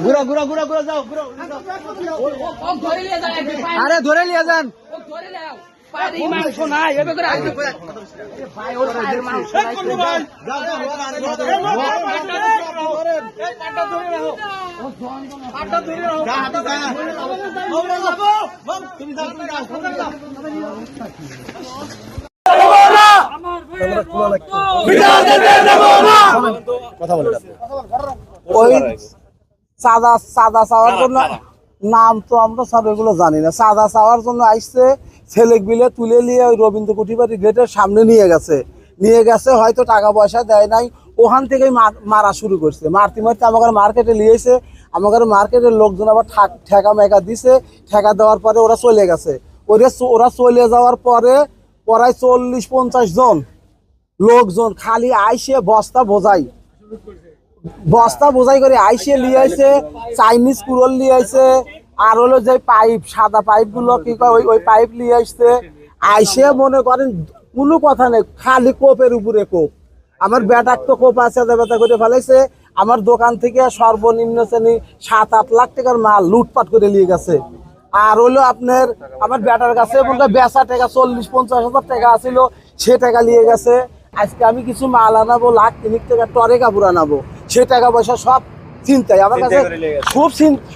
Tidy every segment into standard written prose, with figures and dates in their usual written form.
ঘুরা ঘুরা ঘুরা ঘুরা যাও আরে ধরে নিয়ে যান মাংস নাই ওই চাঁদা চাওয়ার জন্য নাম তো আমরা সব এগুলো জানি না। চাঁদা চাওয়ার জন্য আসছে, ছেলে বিলে তুলে নিয়ে ওই রবীন্দ্র কুঠিবাড়ি গেটের সামনে নিয়ে গেছে হয়তো টাকা পয়সা দেয় নাই, ওখান থেকেই মারা শুরু করছে। মারতে মারতে আমাদের মার্কেটে নিয়েছে, আমাদের মার্কেটের লোকজন আবার ঠেকা মেকা দিছে। ঠেকা দেওয়ার পরে ওরা চলে গেছে। ওরা চলে যাওয়ার পরে প্রায় 40-50 জন লোকজন খালি আইসে বস্তা বোঝাই করে আইসে নিয়ে আইছে, চাইনিজ কুরল নিয়ে আইছে, আর হলো যে পাইপ, সাদা পাইপ গুলো কি কয় ওই পাইপ নিয়ে আসছে। আইসে মনে করেন কোনো কথা নেই, খালি কোপের উপরে কোপ। আমার ব্যাটার তো কোপ আছে, ব্যথা করে ফেলাইছে। আমার দোকান থেকে সর্বনিম্ন শ্রেণী 7-8 লাখ টাকার মাল লুটপাট করে নিয়ে গেছে। আর হলো আপনার আমার ব্যাটার কাছে বেচা টাকা 40-50 হাজার টাকা আছিল, সে টাকা নিয়ে গেছে। আজকে আমি কিছু মাল আনাবো, লাখ 3 টাকা টরে কাপড় আনাবো, সে টাকা পয়সা সব চিন্তায় আমার কাছে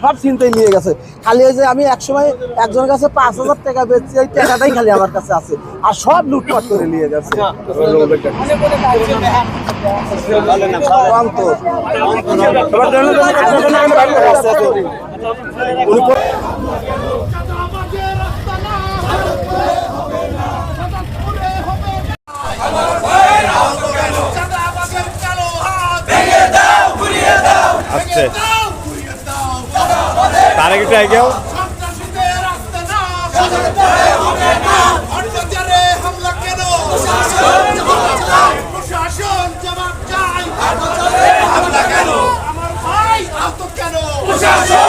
সব চিন্তায় নিয়ে গেছে। খালি এই যে আমি একসময় একজনের কাছে 5,000 টাকা বেচছি, এই টাকাটাই খালি আমার কাছে আছে, আর সব লুটপাট করে নিয়ে গেছে। তার আগে ট্রাই কেউ প্রশাসন